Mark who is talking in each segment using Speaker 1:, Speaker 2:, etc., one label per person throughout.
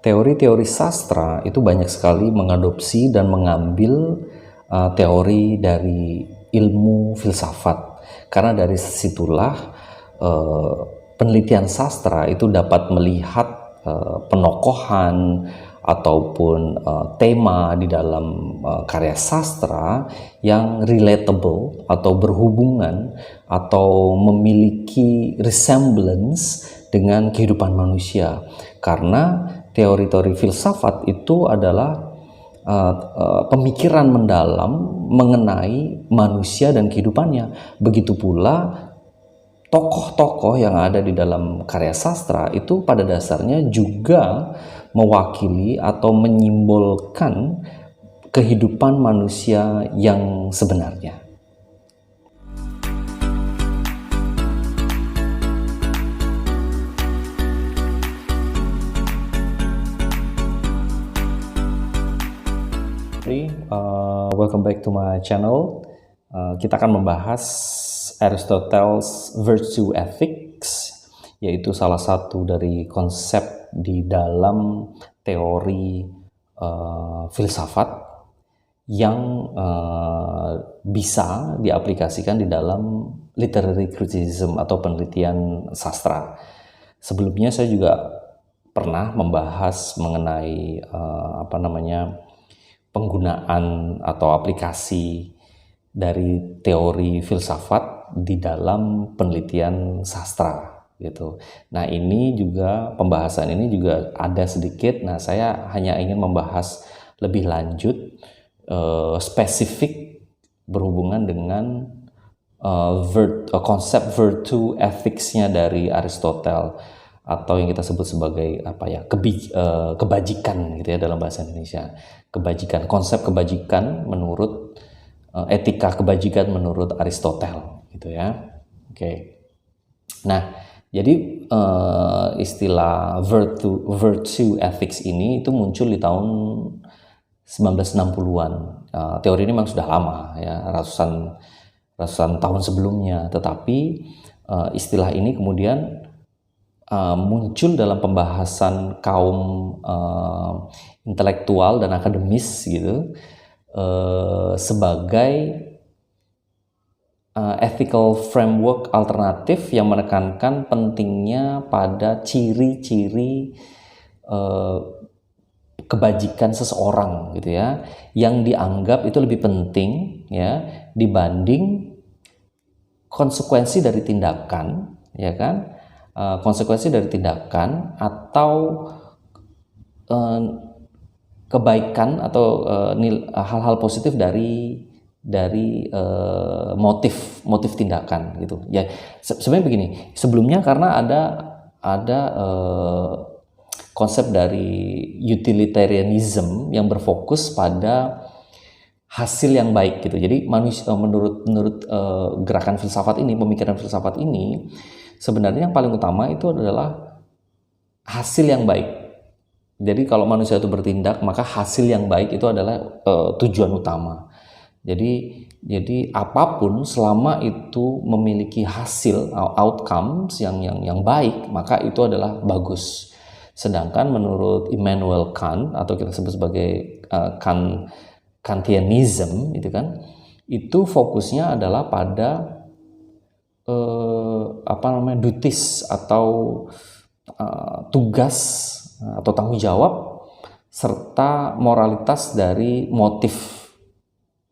Speaker 1: teori-teori sastra itu banyak sekali mengadopsi dan mengambil teori dari ilmu filsafat, karena dari situlah penelitian sastra itu dapat melihat penokohan ataupun tema di dalam karya sastra yang relatable atau berhubungan atau memiliki resemblance dengan kehidupan manusia. Karena teori-teori filsafat itu adalah pemikiran mendalam mengenai manusia dan kehidupannya. Begitu pula tokoh-tokoh yang ada di dalam karya sastra itu pada dasarnya juga mewakili atau menyimbolkan kehidupan manusia yang sebenarnya. Welcome back to my channel. Kita akan membahas Aristotle's Virtue Ethics, yaitu salah satu dari konsep di dalam teori filsafat yang bisa diaplikasikan di dalam literary criticism atau penelitian sastra. Sebelumnya saya juga pernah membahas mengenai penggunaan atau aplikasi dari teori filsafat di dalam penelitian sastra gitu. Nah, ini juga pembahasan ini juga ada sedikit. Nah, saya hanya ingin membahas lebih lanjut spesifik berhubungan dengan konsep virtue ethics-nya dari Aristotle, atau yang kita sebut sebagai kebajikan gitu ya dalam bahasa Indonesia. Kebajikan, konsep kebajikan menurut etika kebajikan menurut Aristotle gitu ya. Oke. Nah, jadi istilah virtue ethics ini itu muncul di tahun 1960-an. Teori ini memang sudah lama ya, ratusan tahun sebelumnya, tetapi istilah ini kemudian muncul dalam pembahasan kaum intelektual dan akademis gitu sebagai ethical framework alternatif yang menekankan pentingnya pada ciri-ciri kebajikan seseorang gitu ya, yang dianggap itu lebih penting ya dibanding konsekuensi dari tindakan, ya kan? Konsekuensi dari tindakan atau kebaikan atau hal-hal positif dari motif tindakan gitu ya. Sebenarnya begini, sebelumnya karena ada konsep dari utilitarianism yang berfokus pada hasil yang baik gitu. Jadi manusia menurut gerakan filsafat ini, pemikiran filsafat ini, sebenarnya yang paling utama itu adalah hasil yang baik. Jadi kalau manusia itu bertindak, maka hasil yang baik itu adalah tujuan utama. Jadi apapun selama itu memiliki hasil outcomes yang baik, maka itu adalah bagus. Sedangkan menurut Immanuel Kant, atau kita sebut sebagai Kantianism itu kan, itu fokusnya adalah pada duties atau tugas atau tanggung jawab serta moralitas dari motif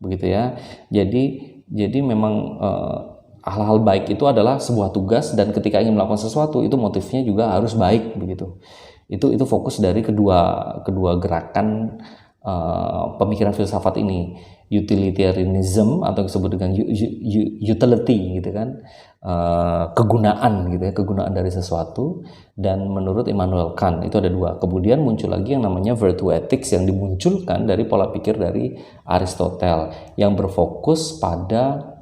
Speaker 1: begitu ya. Jadi memang hal-hal baik itu adalah sebuah tugas, dan ketika ingin melakukan sesuatu itu motifnya juga harus baik begitu. Itu fokus dari kedua gerakan pemikiran filsafat ini, utilitarianism atau disebut dengan utility gitu kan, kegunaan gitu ya, kegunaan dari sesuatu. Dan menurut Immanuel Kant itu ada dua. Kemudian muncul lagi yang namanya virtue ethics yang dimunculkan dari pola pikir dari Aristotle yang berfokus pada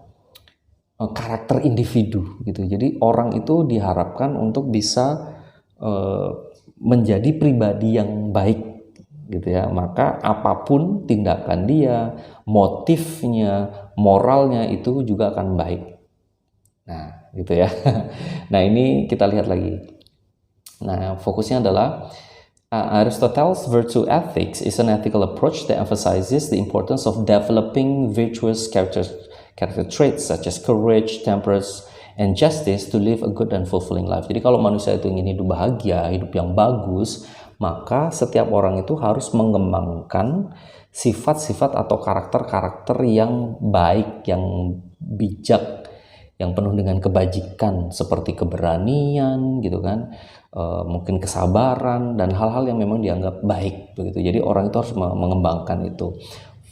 Speaker 1: karakter individu gitu. Jadi orang itu diharapkan untuk bisa menjadi pribadi yang baik gitu ya. Maka apapun tindakan dia, motifnya, moralnya itu juga akan baik. Nah, gitu ya. Nah, ini kita lihat lagi. Nah, fokusnya adalah Aristotle's virtue ethics is an ethical approach that emphasizes the importance of developing virtuous character traits such as courage, temperance, and justice to live a good and fulfilling life. Jadi kalau manusia itu ingin hidup bahagia, hidup yang bagus, maka setiap orang itu harus mengembangkan sifat-sifat atau karakter-karakter yang baik, yang bijak, yang penuh dengan kebajikan seperti keberanian gitu kan, mungkin kesabaran dan hal-hal yang memang dianggap baik begitu. Jadi orang itu harus mengembangkan itu.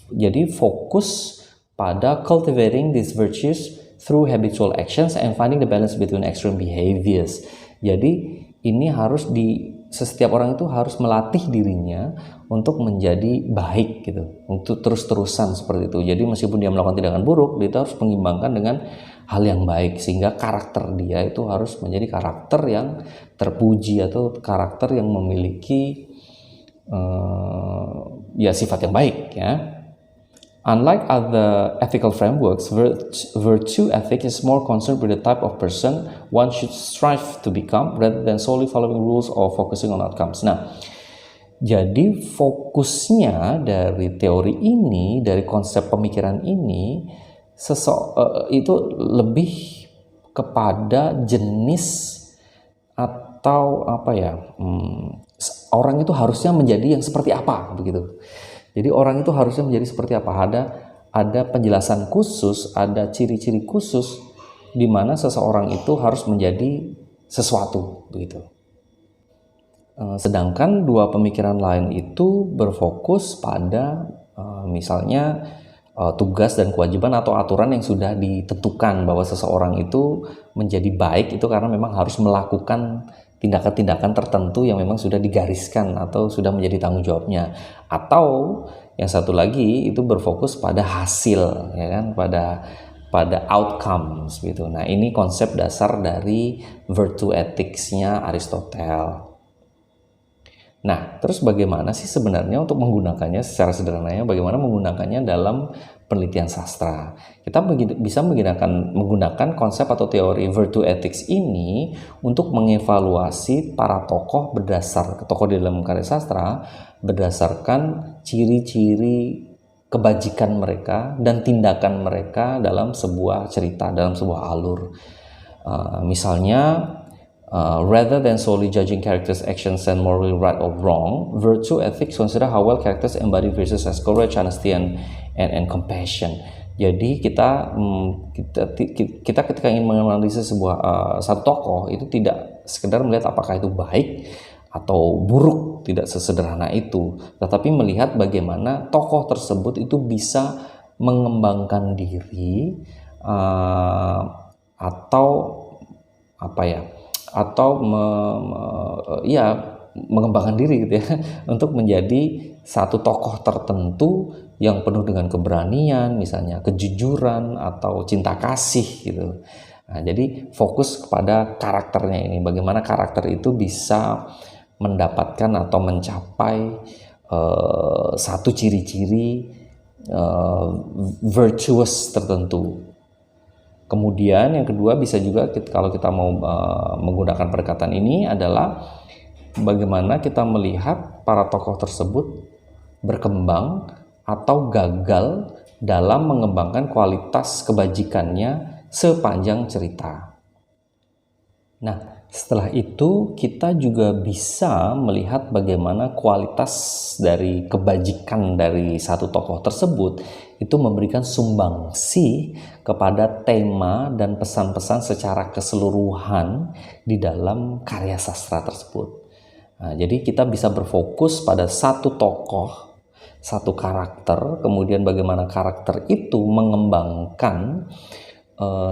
Speaker 1: Jadi fokus pada cultivating these virtues through habitual actions and finding the balance between extreme behaviors. Jadi ini harus setiap orang itu harus melatih dirinya untuk menjadi baik gitu, untuk terus-terusan seperti itu. Jadi meskipun dia melakukan tindakan buruk, dia harus mengimbangkan dengan hal yang baik sehingga karakter dia itu harus menjadi karakter yang terpuji atau karakter yang memiliki sifat yang baik ya. Unlike other ethical frameworks, virtue ethics is more concerned with the type of person one should strive to become rather than solely following rules or focusing on outcomes. Nah, jadi fokusnya dari teori ini, dari konsep pemikiran ini, itu lebih kepada jenis atau orang itu harusnya menjadi yang seperti apa begitu. Jadi orang itu harusnya menjadi seperti apa? Ada penjelasan khusus, ada ciri-ciri khusus di mana seseorang itu harus menjadi sesuatu begitu. Sedangkan dua pemikiran lain itu berfokus pada misalnya tugas dan kewajiban atau aturan yang sudah ditentukan bahwa seseorang itu menjadi baik itu karena memang harus melakukan tindakan-tindakan tertentu yang memang sudah digariskan atau sudah menjadi tanggung jawabnya. Atau yang satu lagi itu berfokus pada hasil, ya kan, pada outcomes gitu. Nah, ini konsep dasar dari virtue ethics-nya Aristotle. Nah, terus bagaimana sih sebenarnya untuk menggunakannya secara sederhananya, bagaimana menggunakannya dalam penelitian sastra? Kita bisa menggunakan konsep atau teori virtue ethics ini untuk mengevaluasi para tokoh di dalam karya sastra berdasarkan ciri-ciri kebajikan mereka dan tindakan mereka dalam sebuah cerita, dalam sebuah alur. Misalnya, rather than solely judging characters' actions and morally right or wrong, virtue ethics consider how well characters embody virtues as courage, honesty, and compassion. Jadi kita ketika ingin menganalisis satu tokoh itu tidak sekedar melihat apakah itu baik atau buruk, tidak sesederhana itu, tetapi melihat bagaimana tokoh tersebut itu bisa mengembangkan diri mengembangkan diri gitu ya untuk menjadi satu tokoh tertentu yang penuh dengan keberanian, misalnya kejujuran atau cinta kasih gitu. Nah, jadi fokus kepada karakternya ini, bagaimana karakter itu bisa mendapatkan atau mencapai satu ciri-ciri virtuous tertentu. Kemudian yang kedua bisa juga kalau kita mau menggunakan pendekatan ini adalah bagaimana kita melihat para tokoh tersebut berkembang atau gagal dalam mengembangkan kualitas kebajikannya sepanjang cerita. Nah, setelah itu kita juga bisa melihat bagaimana kualitas dari kebajikan dari satu tokoh tersebut itu memberikan sumbangsi kepada tema dan pesan-pesan secara keseluruhan di dalam karya sastra tersebut. Nah, jadi kita bisa berfokus pada satu tokoh, satu karakter, kemudian bagaimana karakter itu mengembangkan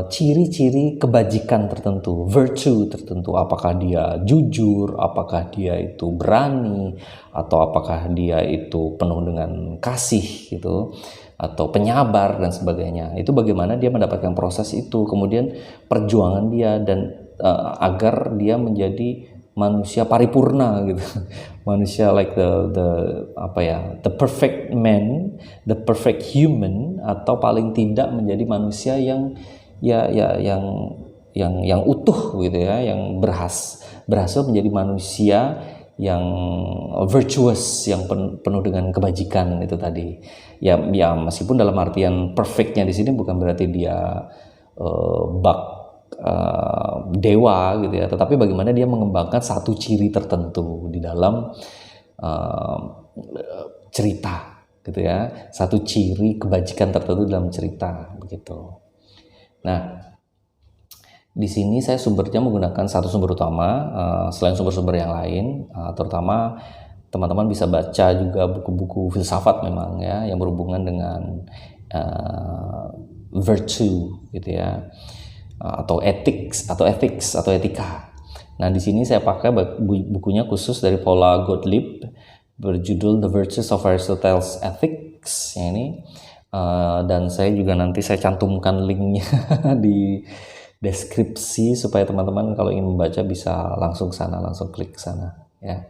Speaker 1: ciri-ciri kebajikan tertentu, virtue tertentu, apakah dia jujur, apakah dia itu berani, atau apakah dia itu penuh dengan kasih gitu, atau penyabar dan sebagainya. Itu bagaimana dia mendapatkan proses itu, kemudian perjuangan dia dan agar dia menjadi manusia paripurna gitu, manusia like the perfect man, the perfect human, atau paling tidak menjadi manusia yang utuh gitu ya, yang berhasil menjadi manusia virtuous, yang penuh dengan kebajikan itu tadi. Ya meskipun dalam artian perfectnya di sini bukan berarti dia bak dewa gitu ya, tetapi bagaimana dia mengembangkan satu ciri tertentu di dalam cerita gitu ya, satu ciri kebajikan tertentu dalam cerita begitu. Nah, di sini saya sumbernya menggunakan satu sumber utama, selain sumber-sumber yang lain, terutama teman-teman bisa baca juga buku-buku filsafat memang ya, yang berhubungan dengan virtue gitu ya, atau ethics atau etika. Nah, di sini saya pakai bukunya khusus dari Paula Gottlieb berjudul The Virtues of Aristotle's Ethics ya ini. Dan saya juga nanti saya cantumkan linknya di deskripsi supaya teman-teman kalau ingin membaca bisa langsung klik ke sana ya.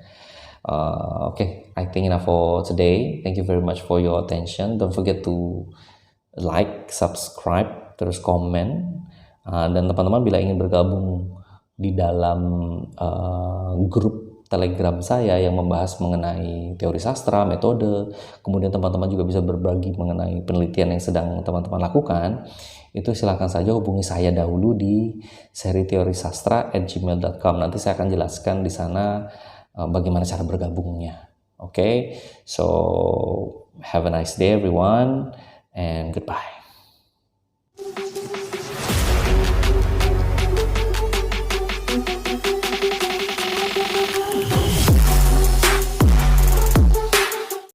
Speaker 1: Okay, I think enough for today. Thank you very much for your attention. Don't forget to like, subscribe, terus komen. Dan teman-teman bila ingin bergabung di dalam grup Telegram saya yang membahas mengenai teori sastra, metode, kemudian teman-teman juga bisa berbagi mengenai penelitian yang sedang teman-teman lakukan, itu silakan saja hubungi saya dahulu di seriteorisastra@gmail.com. Nanti saya akan jelaskan di sana bagaimana cara bergabungnya. Okay, so have a nice day everyone and goodbye.